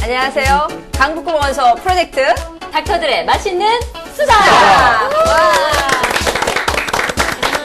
안녕하세요. 강북구 원서 프로젝트 닥터들의 맛있는 수다!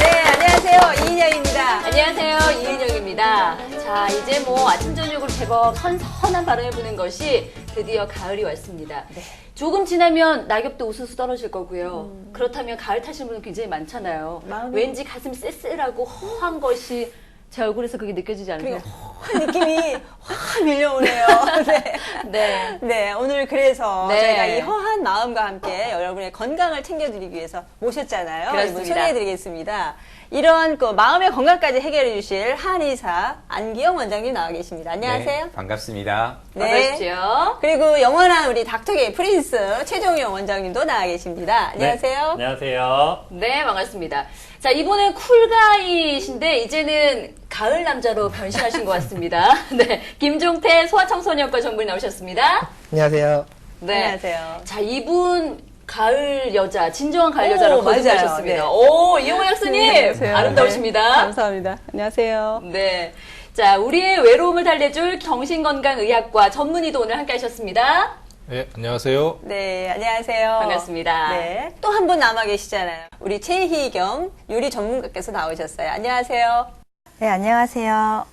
네, 안녕하세요. 이인영입니다. 안녕하세요. 이은영입니다. 자, 이제 뭐 아침, 저녁으로 제법 선선한 바람이 부는 것이 드디어 가을이 왔습니다. 네. 조금 지나면 낙엽도 우수수 떨어질 거고요. 그렇다면 가을 타시는 분은 굉장히 많잖아요. 왠지 가슴 쓸쓸하고 허한 것이 제 얼굴에서 그게 느껴지지 않으세요? 허한 느낌이 확 밀려오네요. 네. 네. 네, 오늘 그래서 네. 저희가 이 허한 마음과 함께 여러분의 건강을 챙겨드리기 위해서 모셨잖아요. 그렇습니다. 이분 소개해드리겠습니다. 이런 그 마음의 건강까지 해결해 주실 한의사 안기영 원장님 나와 계십니다. 안녕하세요. 네, 반갑습니다. 어서 오십시오. 그리고 영원한 우리 닥터계의 프린스 최종영 원장님도 나와 계십니다. 안녕하세요. 네, 안녕하세요. 네, 반갑습니다. 자, 이번엔 쿨가이신데 이제는 가을 남자로 변신하신 것 같습니다. 네, 김종태 소아청소년과 전문의 나오셨습니다. 안녕하세요. 네. 안녕하세요. 자, 이분 가을 여자, 진정한 가을 여자라고 맞아요. 거듭하셨습니다. 네. 오, 이용호 약수님 안녕하세요. 아름다우십니다. 네, 감사합니다. 안녕하세요. 네. 자, 우리의 외로움을 달래줄 정신건강의학과 전문의도 오늘 함께 하셨습니다. 네, 안녕하세요. 네, 안녕하세요. 반갑습니다. 네, 또 한 분 남아 계시잖아요. 우리 최희경 요리 전문가께서 나오셨어요. 안녕하세요. 네, 안녕하세요.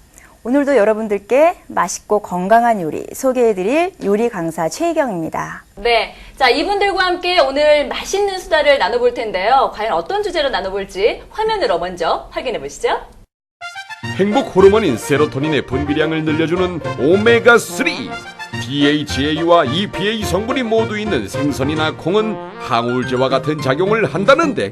오늘도 여러분들께 맛있고 건강한 요리 소개해드릴 요리 강사 최희경입니다. 네. 자, 이분들과 함께 오늘 맛있는 수다를 나눠볼 텐데요. 과연 어떤 주제로 나눠볼지 화면으로 먼저 확인해 보시죠. 행복 호르몬인 세로토닌의 분비량을 늘려주는 오메가3 DHA와 EPA 성분이 모두 있는 생선이나 콩은 항우울제와 같은 작용을 한다는데,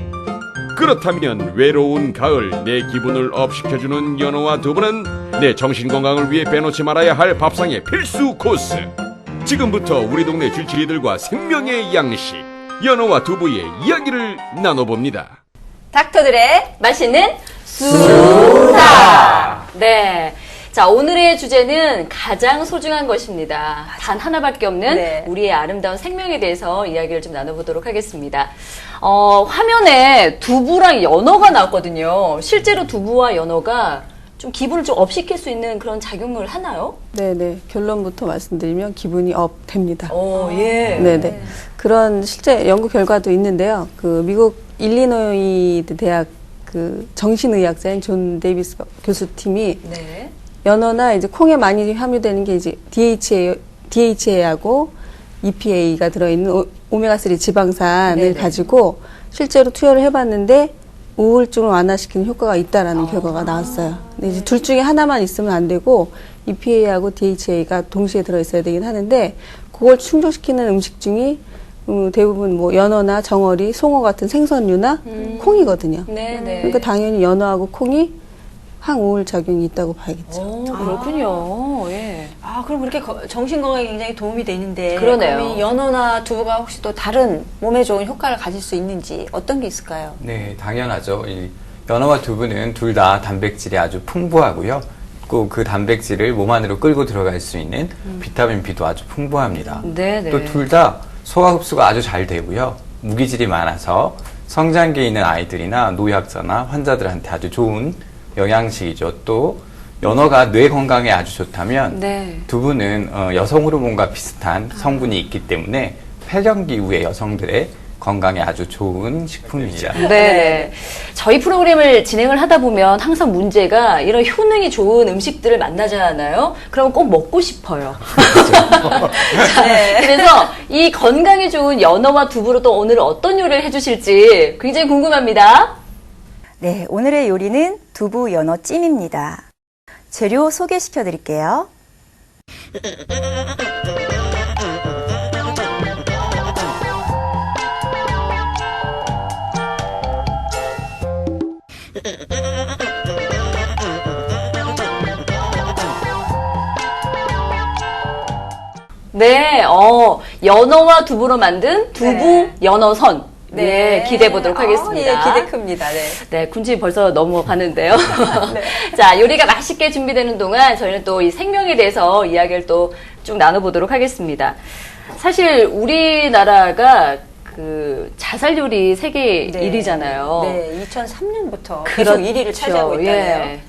그렇다면 외로운 가을 내 기분을 업시켜주는 연어와 두부는 내 정신건강을 위해 빼놓지 말아야 할 밥상의 필수 코스. 지금부터 우리 동네 쥐치리들과 생명의 양식 연어와 두부의 이야기를 나눠봅니다. 닥터들의 맛있는 수다! 네. 자, 오늘의 주제는 가장 소중한 것입니다. 단 하나밖에 없는 네. 우리의 아름다운 생명에 대해서 이야기를 좀 나눠보도록 하겠습니다. 화면에 두부랑 연어가 나왔거든요. 실제로 두부와 연어가 좀 기분을 좀 업시킬 수 있는 그런 작용을 하나요? 네네. 결론부터 말씀드리면 기분이 업 됩니다. 예. 네네. 그런 실제 연구 결과도 있는데요. 그 미국 일리노이드 대학 그 정신의학자인 존 데이비스 교수팀이 네. 연어나 이제 콩에 많이 함유되는 게 이제 DHA하고 EPA가 들어있는 오메가3 지방산을 네네. 가지고 실제로 투여를 해봤는데 우울증을 완화시키는 효과가 있다라는 결과가 나왔어요. 근데 이제 둘 중에 하나만 있으면 안 되고 EPA하고 DHA가 동시에 들어있어야 되긴 하는데 그걸 충족시키는 음식 중에 대부분 뭐 연어나 정어리, 송어 같은 생선류나 콩이거든요. 네네. 그러니까 당연히 연어하고 콩이 항우울 작용이 있다고 봐야겠죠. 오, 그렇군요. 예. 아, 그럼 그렇게 정신건강에 굉장히 도움이 되는데 그러네요. 그럼 이 연어나 두부가 혹시 또 다른 몸에 좋은 효과를 가질 수 있는지 어떤 게 있을까요? 네, 당연하죠. 이 연어와 두부는 둘 다 단백질이 아주 풍부하고요. 또 그 단백질을 몸 안으로 끌고 들어갈 수 있는 비타민 B도 아주 풍부합니다. 네네. 또 둘 다 소화 흡수가 아주 잘 되고요. 무기질이 많아서 성장기에 있는 아이들이나 노약자나 환자들한테 아주 좋은 영양식이죠. 또 연어가 뇌 건강에 아주 좋다면 네. 두부는 여성 호르몬과 비슷한 성분이 있기 때문에 폐경기 이후의 여성들의 건강에 아주 좋은 식품이죠. 네. 저희 프로그램을 진행을 하다 보면 항상 문제가 이런 효능이 좋은 음식들을 만나잖아요. 그럼 꼭 먹고 싶어요. 자, 그래서 이 건강에 좋은 연어와 두부로 또 오늘 어떤 요리를 해주실지 굉장히 궁금합니다. 네, 오늘의 요리는 두부 연어 찜입니다. 재료 소개시켜 드릴게요. 네, 연어와 두부로 만든 두부 네. 연어선. 네, 기대해 보도록 하겠습니다. 예, 기대 큽니다. 네. 네, 군침이 벌써 넘어가는데요. 자, 요리가 맛있게 준비되는 동안 저희는 또 이 생명에 대해서 이야기를 또 쭉 나눠보도록 하겠습니다. 사실 우리나라가 그 자살 요리 세계 1위잖아요. 네, 2003년부터 계속 1위를 차지하고 있다네요. 예.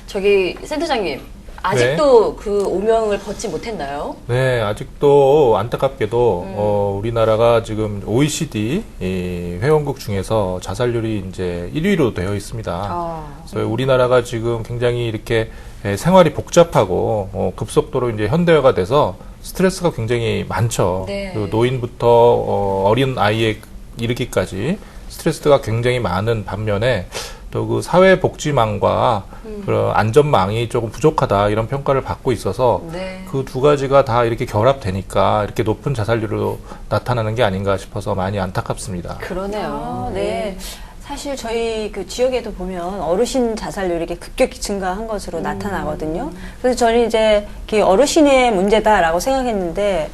저기 센터장님, 아직도 그 오명을 벗지 못했나요? 네, 아직도 안타깝게도 우리나라가 지금 OECD 이 회원국 중에서 자살률이 이제 1위로 되어 있습니다. 그래서 우리나라가 지금 굉장히 이렇게 생활이 복잡하고 급속도로 이제 현대화가 돼서 스트레스가 굉장히 많죠. 네. 그리고 노인부터 어린 아이에 이르기까지 스트레스가 굉장히 많은 반면에 또 그 사회복지망과 그런 안전망이 조금 부족하다 이런 평가를 받고 있어서 네. 그 두 가지가 다 이렇게 결합되니까 이렇게 높은 자살률로 나타나는 게 아닌가 싶어서 많이 안타깝습니다. 그러네요. 네. 사실 저희 그 지역에도 보면 어르신 자살률이 이렇게 급격히 증가한 것으로 나타나거든요. 그래서 저는 이제 어르신의 문제다라고 생각했는데,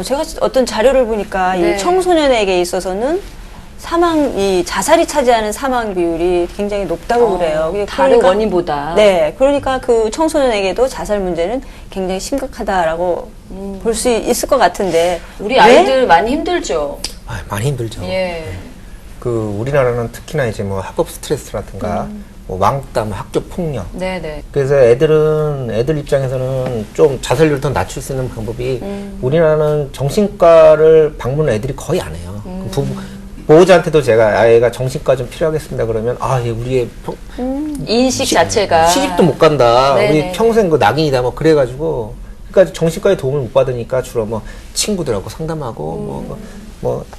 제가 어떤 자료를 보니까 네. 이 청소년에게 있어서는 이 자살이 차지하는 사망 비율이 굉장히 높다고 그래요. 다른 원인보다. 네. 그러니까 그 청소년에게도 자살 문제는 굉장히 심각하다라고 볼 수 있을 것 같은데. 우리 왜? 아이들 많이 힘들죠. 아, 많이 힘들죠. 예. 그 우리나라는 특히나 이제 뭐 학업 스트레스라든가 뭐 왕따, 학교 폭력. 네네. 그래서 애들 입장에서는 좀 자살률을 더 낮출 수 있는 방법이 우리나라는 정신과를 방문을 애들이 거의 안 해요. 그 보호자한테도 제가 아이가 정신과 좀 필요하겠습니다 그러면 우리의 인식 자체가. 시집도 못 간다. 네네. 우리 평생 그 낙인이다. 뭐 그래가지고 그러니까 정신과의 도움을 못 받으니까 주로 뭐 친구들하고 상담하고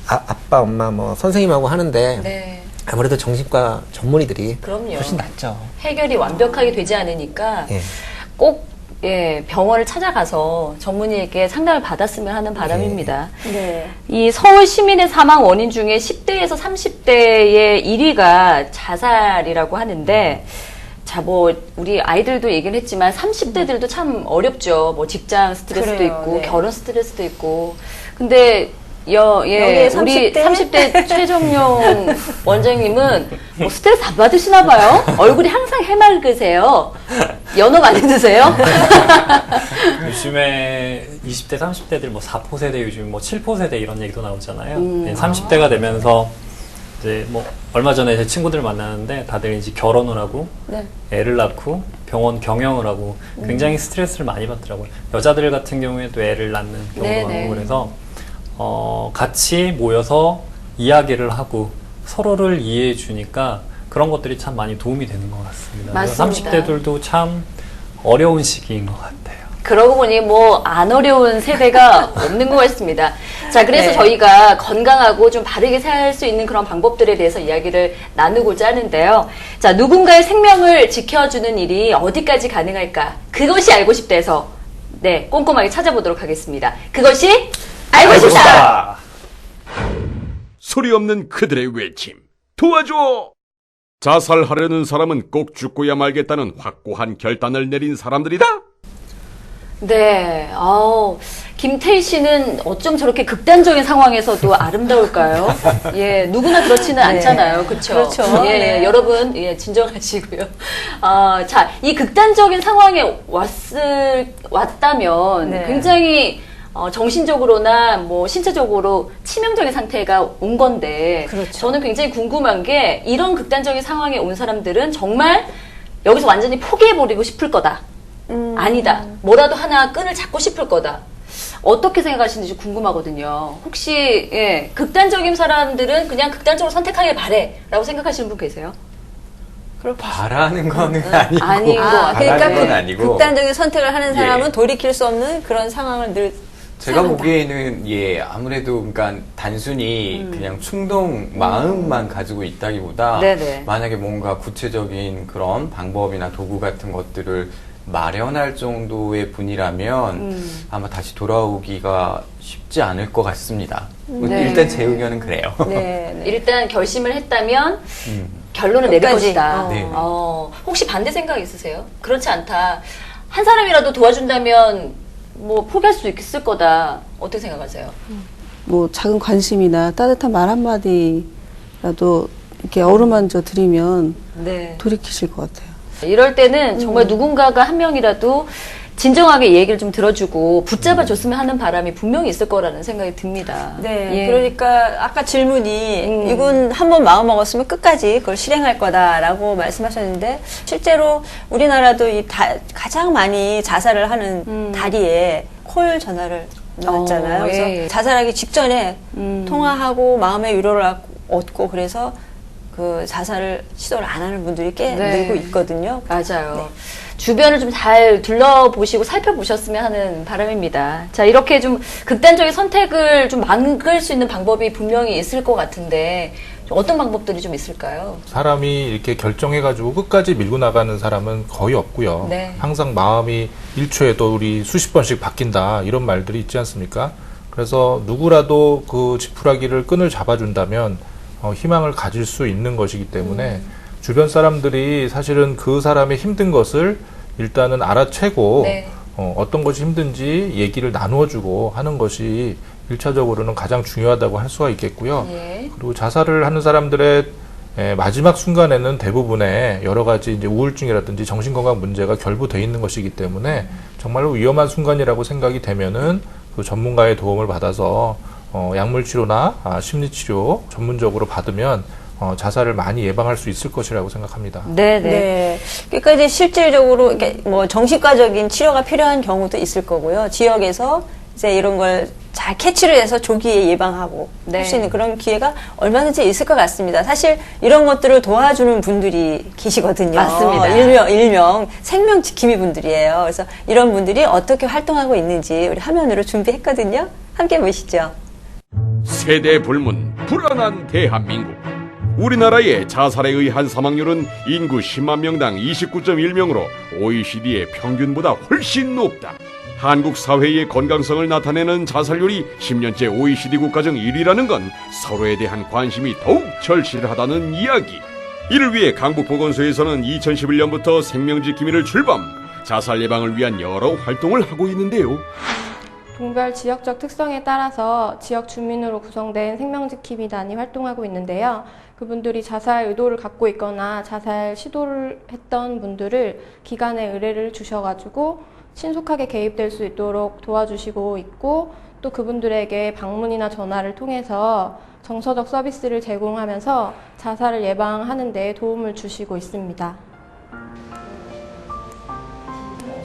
아빠 엄마 뭐 선생님하고 하는데 네. 아무래도 정신과 전문의들이 그럼요. 훨씬 낫죠. 해결이 완벽하게 되지 않으니까 예. 꼭 병원을 찾아가서 전문의에게 상담을 받았으면 하는 바람입니다. 네. 이 서울 시민의 사망 원인 중에 10대에서 30대의 1위가 자살이라고 하는데, 자, 뭐, 우리 아이들도 얘기를 했지만 30대들도 참 어렵죠. 뭐 직장 스트레스도 그래요, 있고, 네. 결혼 스트레스도 있고. 근데, 여기에 우리 30대? 30대 최정용 원장님은 뭐 스트레스 안 받으시나 봐요? 얼굴이 항상 해맑으세요. 연어 많이 드세요? 요즘에 20대, 30대들 뭐 4포 세대, 요즘 뭐 7포 세대 이런 얘기도 나오잖아요. 30대가 되면서 이제 뭐 얼마 전에 제 친구들 만나는데 다들 이제 결혼을 하고 네. 애를 낳고 병원 경영을 하고 굉장히 스트레스를 많이 받더라고요. 여자들 같은 경우에도 애를 낳는 경우도 네네. 많고 그래서 같이 모여서 이야기를 하고 서로를 이해해 주니까 그런 것들이 참 많이 도움이 되는 것 같습니다. 맞습니다. 30대들도 참 어려운 시기인 것 같아요. 그러고 보니 뭐 안 어려운 세대가 없는 것 같습니다. 자, 그래서 네. 저희가 건강하고 좀 바르게 살 수 있는 그런 방법들에 대해서 이야기를 나누고자 하는데요. 자, 누군가의 생명을 지켜주는 일이 어디까지 가능할까? 그것이 알고 싶다 해서 네, 꼼꼼하게 찾아보도록 하겠습니다. 그것이 알고 싶다! 소리 없는 그들의 외침 도와줘. 자살하려는 사람은 꼭 죽고야 말겠다는 확고한 결단을 내린 사람들이다. 네, 김태희 씨는 어쩜 저렇게 극단적인 상황에서도 아름다울까요? 예, 누구나 그렇지는 않잖아요. 그렇죠? 그렇죠. 예, 네. 여러분, 예, 진정하시고요. 자, 이 극단적인 상황에 왔다면 네. 굉장히 정신적으로나 뭐 신체적으로 치명적인 상태가 온 건데 그렇죠. 저는 굉장히 궁금한 게 이런 극단적인 상황에 온 사람들은 정말 여기서 완전히 포기해버리고 싶을 거다. 아니다. 뭐라도 하나 끈을 잡고 싶을 거다. 어떻게 생각하시는지 궁금하거든요. 혹시 극단적인 사람들은 그냥 극단적으로 선택하길 바래 라고 생각하시는 분 계세요? 바라는 거는 아니고. 아닌 것 같아요. 바라는 건 그러니까 아니고. 극단적인 선택을 하는 사람은 예. 돌이킬 수 없는 그런 상황을 늘 제가 생각한다. 보기에는 아무래도 그러니까 단순히 그냥 충동 마음만 가지고 있다기보다 네네. 만약에 뭔가 구체적인 그런 방법이나 도구 같은 것들을 마련할 정도의 분이라면 아마 다시 돌아오기가 쉽지 않을 것 같습니다. 네. 일단 제 의견은 그래요. 네, 네. 일단 결심을 했다면 결론을 내릴 끝까지. 것이다. 네. 혹시 반대 생각 있으세요? 그렇지 않다. 한 사람이라도 도와준다면 뭐 포기할 수 있을 거다. 어떻게 생각하세요? 뭐 작은 관심이나 따뜻한 말 한마디라도 이렇게 어루만져 드리면 네. 돌이키실 것 같아요. 이럴 때는 정말 누군가가 한 명이라도 진정하게 이 얘기를 좀 들어주고 붙잡아줬으면 하는 바람이 분명히 있을 거라는 생각이 듭니다. 네, 예. 그러니까 아까 질문이 이건 한번 마음 먹었으면 끝까지 그걸 실행할 거다라고 말씀하셨는데 실제로 우리나라도 가장 많이 자살을 하는 다리에 콜 전화를 넣었잖아요. 그래서 예. 자살하기 직전에 통화하고 마음의 위로를 얻고 그래서 그 자살을 시도를 안 하는 분들이 꽤 네. 늘고 있거든요. 맞아요. 네. 주변을 좀 잘 둘러보시고 살펴보셨으면 하는 바람입니다. 자, 이렇게 좀 극단적인 선택을 좀 막을 수 있는 방법이 분명히 있을 것 같은데 어떤 방법들이 좀 있을까요? 사람이 이렇게 결정해가지고 끝까지 밀고 나가는 사람은 거의 없고요. 네. 항상 마음이 1초에도 우리 수십 번씩 바뀐다 이런 말들이 있지 않습니까? 그래서 누구라도 그 지푸라기를 끈을 잡아준다면 희망을 가질 수 있는 것이기 때문에 주변 사람들이 사실은 그 사람의 힘든 것을 일단은 알아채고 네. 어떤 것이 힘든지 얘기를 나누어주고 하는 것이 1차적으로는 가장 중요하다고 할 수가 있겠고요. 예. 그리고 자살을 하는 사람들의 마지막 순간에는 대부분의 여러 가지 이제 우울증이라든지 정신건강 문제가 결부되어 있는 것이기 때문에 정말로 위험한 순간이라고 생각이 되면은 그 전문가의 도움을 받아서 약물치료나 심리치료 전문적으로 받으면 자살을 많이 예방할 수 있을 것이라고 생각합니다. 네네. 네. 그러니까 이제 실질적으로 이렇게 뭐 정신과적인 치료가 필요한 경우도 있을 거고요. 지역에서 이제 이런 걸 잘 캐치를 해서 조기에 예방하고 네. 할 수 있는 그런 기회가 얼마든지 있을 것 같습니다. 사실 이런 것들을 도와주는 분들이 계시거든요. 맞습니다. 일명 생명 지킴이 분들이에요. 그래서 이런 분들이 어떻게 활동하고 있는지 우리 화면으로 준비했거든요. 함께 보시죠. 세대 불문, 불안한 대한민국. 우리나라의 자살에 의한 사망률은 인구 10만 명당 29.1명으로 OECD의 평균보다 훨씬 높다. 한국 사회의 건강성을 나타내는 자살률이 10년째 OECD 국가 중 1위라는 건 서로에 대한 관심이 더욱 절실하다는 이야기. 이를 위해 강북보건소에서는 2011년부터 생명지킴이를 출범, 자살 예방을 위한 여러 활동을 하고 있는데요. 동별 지역적 특성에 따라서 지역 주민으로 구성된 생명지킴이단이 활동하고 있는데요. 그분들이 자살 의도를 갖고 있거나 자살 시도를 했던 분들을 기관에 의뢰를 주셔가지고 신속하게 개입될 수 있도록 도와주시고 있고, 또 그분들에게 방문이나 전화를 통해서 정서적 서비스를 제공하면서 자살을 예방하는 데 도움을 주시고 있습니다.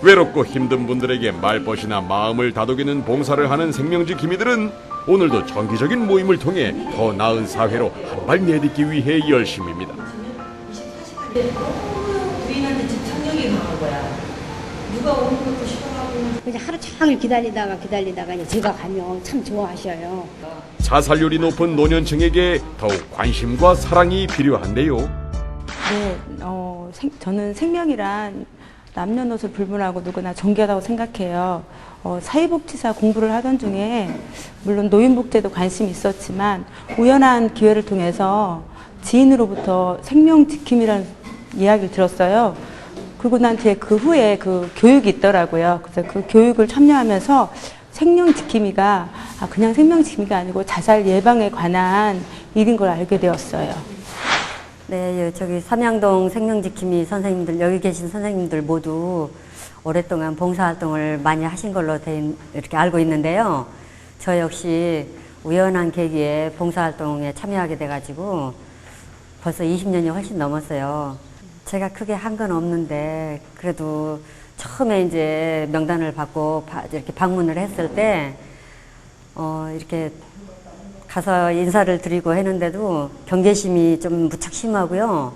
외롭고 힘든 분들에게 말벗이나 마음을 다독이는 봉사를 하는 생명지킴이들은 오늘도 정기적인 모임을 통해 더 나은 사회로 한 발 내딛기 위해 열심입니다. 부인한테 집착력이 강한 거야. 누가 오는 것도 싫어하고. 그냥 하루 종일 기다리다가 이제 제가 가면 참 좋아하셔요. 자살률이 높은 노년층에게 더욱 관심과 사랑이 필요한데요. 네, 저는 생명이란 남녀노소 불문하고 누구나 존귀하다고 생각해요. 사회복지사 공부를 하던 중에 물론 노인복지에도 관심이 있었지만 우연한 기회를 통해서 지인으로부터 생명지킴이라는 이야기를 들었어요. 그리고 난 뒤에 그 후에 그 교육이 있더라고요. 그래서 그 교육을 참여하면서 생명지킴이가 그냥 생명지킴이가 아니고 자살 예방에 관한 일인 걸 알게 되었어요. 네, 저기 삼양동 생명지킴이 선생님들, 여기 계신 선생님들 모두 오랫동안 봉사활동을 많이 하신 걸로 이렇게 알고 있는데요. 저 역시 우연한 계기에 봉사활동에 참여하게 돼가지고 벌써 20년이 훨씬 넘었어요. 제가 크게 한 건 없는데 그래도 처음에 이제 명단을 받고 이렇게 방문을 했을 때 이렇게 가서 인사를 드리고 했는데도 경계심이 좀 무척 심하고요.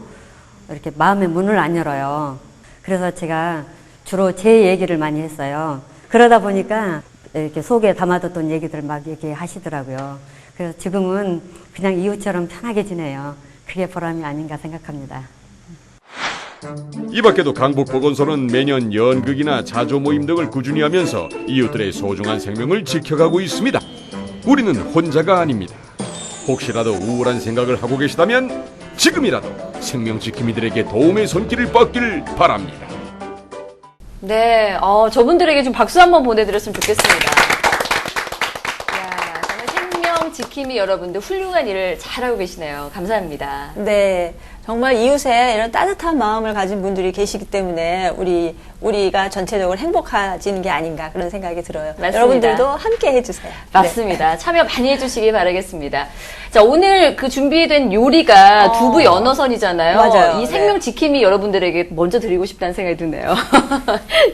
이렇게 마음의 문을 안 열어요. 그래서 제가 주로 제 얘기를 많이 했어요. 그러다 보니까 이렇게 속에 담아뒀던 얘기들 막 이렇게 하시더라고요. 그래서 지금은 그냥 이웃처럼 편하게 지내요. 그게 보람이 아닌가 생각합니다. 이 밖에도 강북보건소는 매년 연극이나 자조 모임 등을 꾸준히 하면서 이웃들의 소중한 생명을 지켜가고 있습니다. 우리는 혼자가 아닙니다. 혹시라도 우울한 생각을 하고 계시다면 지금이라도 생명지킴이들에게 도움의 손길을 뻗기를 바랍니다. 네, 저분들에게 좀 박수 한번 보내드렸으면 좋겠습니다. 야, 정말 지킴이 여러분들 훌륭한 일을 잘하고 계시네요. 감사합니다. 네. 정말 이웃에 이런 따뜻한 마음을 가진 분들이 계시기 때문에 우리가 전체적으로 행복해지는 게 아닌가 그런 생각이 들어요. 맞습니다. 여러분들도 함께 해주세요. 맞습니다. 참여 많이 해주시기 바라겠습니다. 자, 오늘 그 준비된 요리가 두부 연어선이잖아요. 맞아요. 이 생명 지킴이 여러분들에게 먼저 드리고 싶다는 생각이 드네요.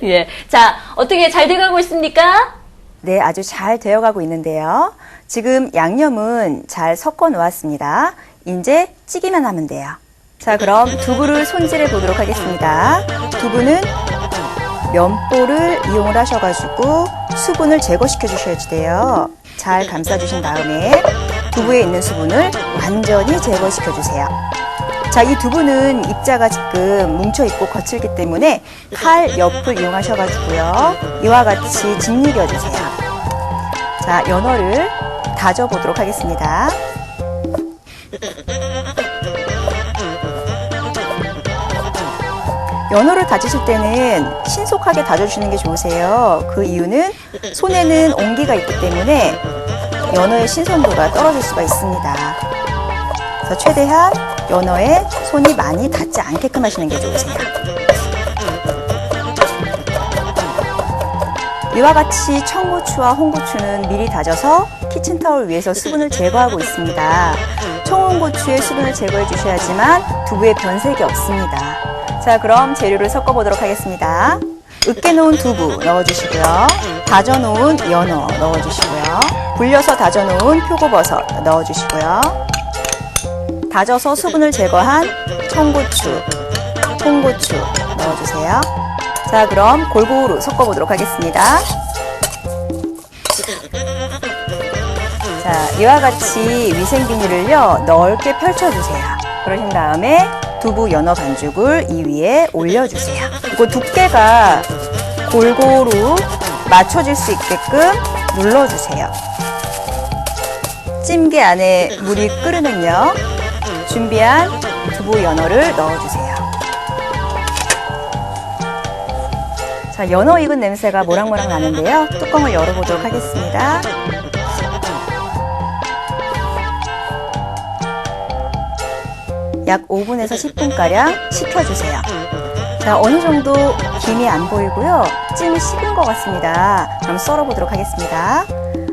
예. 자, 어떻게 잘 돼가고 있습니까? 네, 아주 잘 되어가고 있는데요. 지금 양념은 잘 섞어 놓았습니다. 이제 찌기만 하면 돼요. 자, 그럼 두부를 손질해 보도록 하겠습니다. 두부는 면보를 이용을 하셔가지고 수분을 제거시켜 주셔야 돼요. 잘 감싸주신 다음에 두부에 있는 수분을 완전히 제거시켜 주세요. 자, 이 두부는 입자가 지금 뭉쳐있고 거칠기 때문에 칼 옆을 이용하셔가지고요. 이와 같이 짓이겨주세요. 자, 연어를 다져보도록 하겠습니다. 연어를 다지실 때는 신속하게 다져주시는 게 좋으세요. 그 이유는 손에는 온기가 있기 때문에 연어의 신선도가 떨어질 수가 있습니다. 그래서 최대한 연어에 손이 많이 닿지 않게끔 하시는 게 좋으세요. 이와 같이 청고추와 홍고추는 미리 다져서 키친타올 위에서 수분을 제거하고 있습니다. 청홍고추의 수분을 제거해 주셔야지만 두부에 변색이 없습니다. 자, 그럼 재료를 섞어보도록 하겠습니다. 으깨놓은 두부 넣어주시고요. 다져놓은 연어 넣어주시고요. 불려서 다져놓은 표고버섯 넣어주시고요. 다져서 수분을 제거한 청고추, 홍고추 넣어주세요. 자, 그럼 골고루 섞어보도록 하겠습니다. 자, 이와 같이 위생 비닐을요, 넓게 펼쳐주세요. 그러신 다음에 두부 연어 반죽을 이 위에 올려주세요. 그리고 두께가 골고루 맞춰질 수 있게끔 눌러주세요. 찜기 안에 물이 끓으면요, 준비한 두부 연어를 넣어주세요. 자, 연어 익은 냄새가 모락모락 나는데요. 뚜껑을 열어보도록 하겠습니다. 약 5분에서 10분가량 식혀주세요. 자, 어느 정도 김이 안 보이고요. 찜이 식은 것 같습니다. 그럼 썰어보도록 하겠습니다.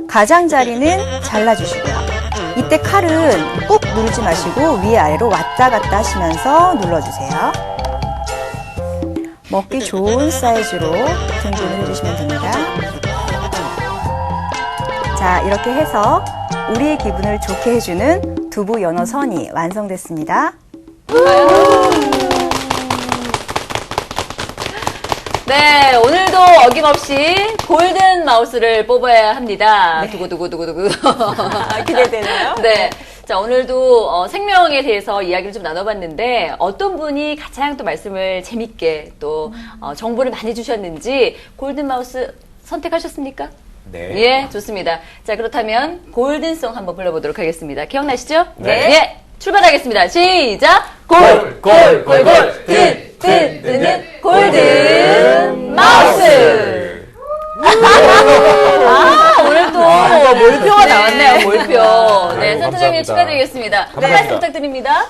가장자리는 잘라주시고요. 이때 칼은 꾹 누르지 마시고 위아래로 왔다 갔다 하시면서 눌러주세요. 먹기 좋은 사이즈로 등분을 해주시면 됩니다. 자, 이렇게 해서 우리의 기분을 좋게 해주는 두부 연어 선이 완성됐습니다. 네, 오늘도 어김없이 골든 마우스를 뽑아야 합니다. 두구두구두구두구. 기대되나요? 네. 자, 오늘도 생명에 대해서 이야기를 좀 나눠봤는데 어떤 분이 가장 또 말씀을 재밌게 또 정보를 많이 주셨는지 골든 마우스 선택하셨습니까? 네. 예, 좋습니다. 자, 그렇다면 골든송 한번 불러보도록 하겠습니다. 기억나시죠? 네. 예, 출발하겠습니다. 시작! 골든 마우스! 오늘 또 몰표가 나왔네요, 몰표. 네, 센터장님 감사합니다. 축하드리겠습니다. 한 감사합니다. 말씀 부탁드립니다.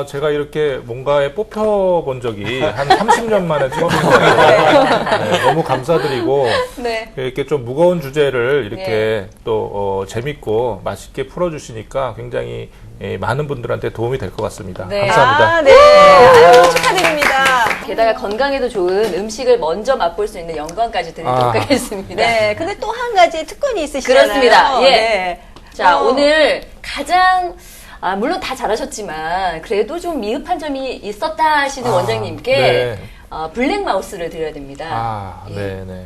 제가 이렇게 뭔가에 뽑혀본 적이 한 30년 만에 처음인데 네, 너무 감사드리고 네. 이렇게 좀 무거운 주제를 이렇게 또 재밌고 맛있게 풀어주시니까 굉장히 많은 분들한테 도움이 될 것 같습니다. 네. 감사합니다. 네. 아유, 축하드립니다. 게다가 건강에도 좋은 음식을 먼저 맛볼 수 있는 영광까지 드리도록 하겠습니다. 네. 근데 또 한 가지 특권이 있으시잖아요. 그렇습니다. 예. 네. 자, 오늘 가장 물론 다 잘하셨지만 그래도 좀 미흡한 점이 있었다 하시는 원장님께 네. 블랙 마우스를 드려야 됩니다. 예. 네네.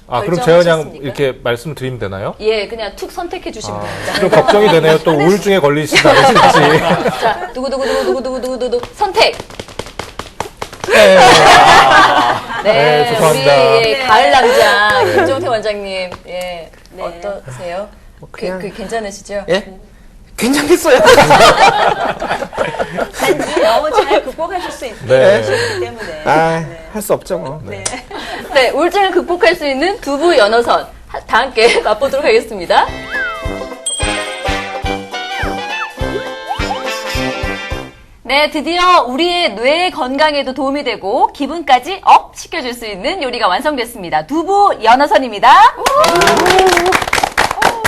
그럼 제가 그냥 결정하셨습니까? 이렇게 말씀을 드리면 되나요? 예, 그냥 툭 선택해 주시면 됩니다. 좀 걱정이 되네요. 또 우울증에 걸리시지 않으실지. 자, 두구두구두구두구두구두구 선택! 네. 네, 죄송합니다. 우리 가을 남자 김종태 원장님, 예, 어떠세요? 그냥- 괜찮으시죠? 예? 괜찮겠어요. 단지 너무 잘 극복하실 수 있기 네. 때문에. 할 수 없죠, 뭐. 네. 네, 우울증을 극복할 수 있는 두부 연어선 다 함께 맛보도록 하겠습니다. 네, 드디어 우리의 뇌 건강에도 도움이 되고 기분까지 업 시켜줄 수 있는 요리가 완성됐습니다. 두부 연어선입니다.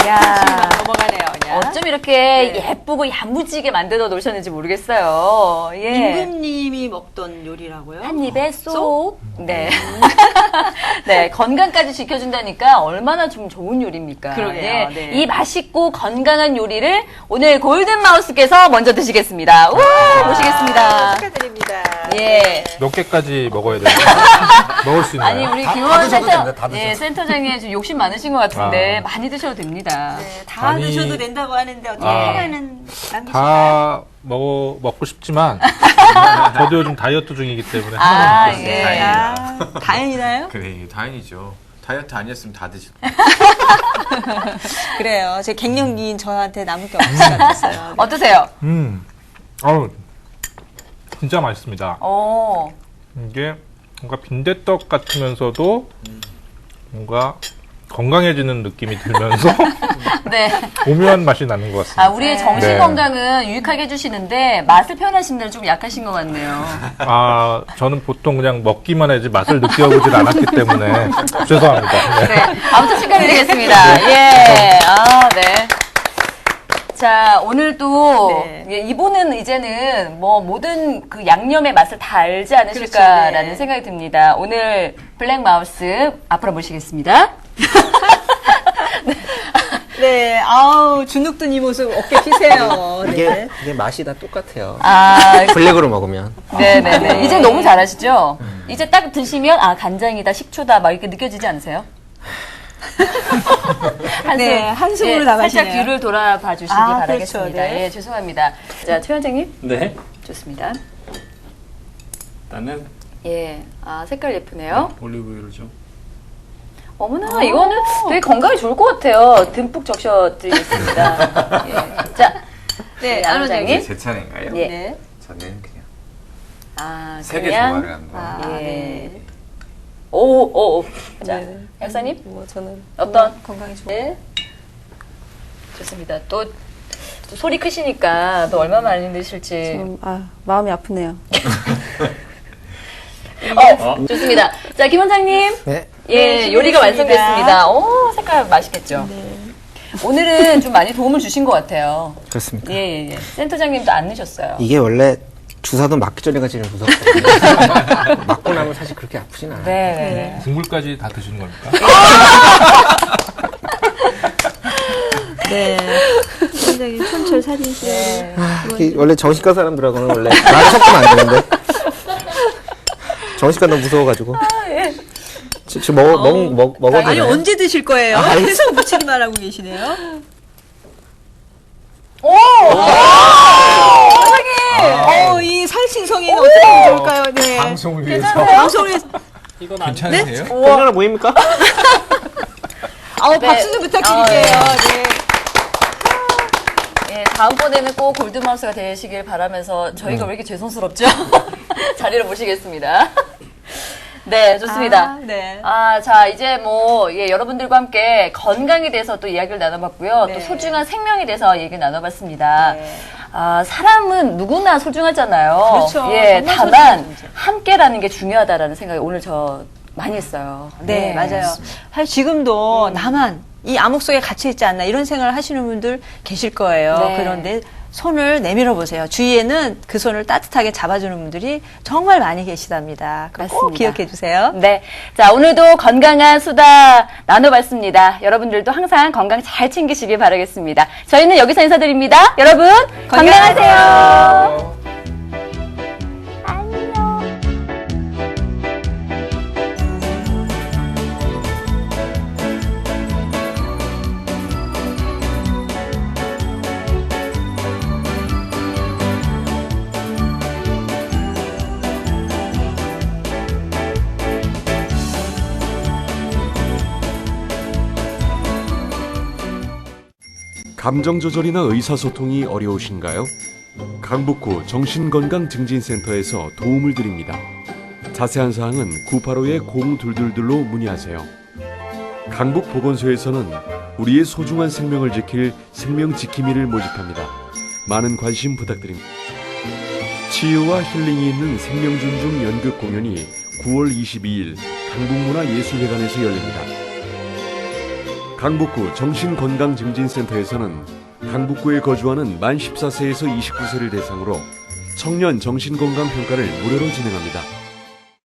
야, 넘어가네요. 그냥. 어쩜 이렇게 예쁘고 야무지게 만들어 놓으셨는지 모르겠어요. 예. 임금님이 먹던 요리라고요? 한 입에 쏙. 네. 네, 건강까지 지켜준다니까 얼마나 좀 좋은 요리입니까? 그러게요. 네. 네. 이 맛있고 건강한 요리를 오늘 골든마우스께서 먼저 드시겠습니다. 우와, 모시겠습니다. 축하드립니다. 예. 몇 개까지 먹어야 돼요? 먹을 수 있나요? 아니, 우리 김원 센터장님 좀 욕심 많으신 것 같은데 많이 드셔도 됩니다. 네, 다 아니, 드셔도 된다고 하는데 어떻게 아. 하나는 남기실까요? 다 먹고 싶지만 저도 요즘 다이어트 중이기 때문에 아, 하나 먹고 있어요. 예. 아, 다행이나요? 그래, 다행이죠. 다이어트 아니었으면 다 드실 그래요. 제 갱년기인 저한테 남을 게 없을 것 같았어요. 어떠세요? 어우, 진짜 맛있습니다. 어. 이게 뭔가 빈대떡 같으면서도 뭔가 건강해지는 느낌이 들면서 네. 오묘한 맛이 나는 것 같습니다. 아, 우리의 정신 네. 건강은 유익하게 해주시는데 맛을 표현하시는 데는 좀 약하신 것 같네요. 아, 저는 보통 그냥 먹기만 하지 맛을 느껴보질 않았기 때문에 죄송합니다. 네. 네. 아무튼 축하드리겠습니다. 예. 아, 네. 자, 오늘도 네. 예, 이분은 이제는 뭐 모든 그 양념의 맛을 다 알지 않으실까라는 그렇죠, 네. 생각이 듭니다. 오늘 블랙 마우스 앞으로 모시겠습니다. 네, 아우, 주눅든 이 모습 어깨 피세요. 네. 이게 맛이 다 똑같아요. 아, 블랙으로 먹으면. 네네네. 이제 너무 잘하시죠? 이제 딱 드시면, 아, 간장이다, 식초다, 막 이렇게 느껴지지 않으세요? 한숨, 네, 한숨으로 예, 나가시네요. 살짝 뒤를 돌아봐 주시기 아, 바라겠습니다. 그렇죠, 네. 예, 죄송합니다. 자, 최 원장님. 네. 좋습니다. 일단은 예, 아, 색깔 예쁘네요. 올리브유를 좀. 어머나, 이거는 되게 건강에 좋을 것 같아요. 듬뿍 적셔드리겠습니다. 예. 자, 네, 안 원장님. 제 차례인가요? 예. 네. 저는 그냥 아, 세 개 그냥. 조화를 한번. 아, 예. 네. 오. 자, 네. 약사님. 뭐 저는 어떤? 건강이 좋은 네. 좋습니다. 또 소리 크시니까 또 얼마나 많이 드실지. 좀 마음이 아프네요. 좋습니다. 자, 김 원장님. 네. 예, 요리가 완성됐습니다. 오, 색깔 맛있겠죠? 네. 오늘은 좀 많이 도움을 주신 것 같아요. 그렇습니까? 예. 센터장님도 안 넣으셨어요. 이게 원래 주사도 맞기 전에가 제일 무섭거든요. 맞고 나면 사실 그렇게 아프진 않아요. 네. 국물까지 다 드시는 겁니까? 네. 굉장히 촌철살인이시네요. 네. 이게 원래 정신과 사람들하고는 원래 말을 섞으면 안 되는데. 정신과 너무 무서워가지고. 지금 먹어도 아니, 되나요? 언제 드실 거예요? 아, 계속 묻히기만 하고 계시네요. 오! 원장님! 이 살신성이는 어떻게 하면 좋을까요? 네. 방송을 위해서. 방송을 위해서. 이건 괜찮으세요? 얼마나 보입니까? 아우, 박수 좀 부탁드릴게요. 네. 예, 다음번에는 꼭 골드마우스가 되시길 바라면서 저희가 왜 이렇게 죄송스럽죠? 자리를 모시겠습니다. 네, 좋습니다. 네. 자, 이제 여러분들과 함께 건강에 대해서 또 이야기를 나눠봤고요. 네. 또 소중한 생명에 대해서 얘기를 나눠봤습니다. 네. 사람은 누구나 소중하잖아요. 그렇죠. 예, 정말 다만, 소중한 존재. 함께라는 게 중요하다라는 생각이 오늘 저 많이 했어요. 네, 맞아요. 사실 지금도 나만 이 암흑 속에 갇혀 있지 않나 이런 생각을 하시는 분들 계실 거예요. 네. 그런데 손을 내밀어 보세요. 주위에는 그 손을 따뜻하게 잡아주는 분들이 정말 많이 계시답니다. 꼭 맞습니다. 기억해 주세요. 네. 자, 오늘도 건강한 수다 나눠봤습니다. 여러분들도 항상 건강 잘 챙기시길 바라겠습니다. 저희는 여기서 인사드립니다. 여러분, 건강하세요. 감정 조절이나 의사소통이 어려우신가요? 강북구 정신건강증진센터에서 도움을 드립니다. 자세한 사항은 985-0222로 문의하세요. 강북보건소에서는 우리의 소중한 생명을 지킬 생명지킴이를 모집합니다. 많은 관심 부탁드립니다. 치유와 힐링이 있는 생명준중 연극 공연이 9월 22일 강북문화예술회관에서 열립니다. 강북구 정신건강증진센터에서는 강북구에 거주하는 만 14세에서 29세를 대상으로 청년 정신건강 평가를 무료로 진행합니다.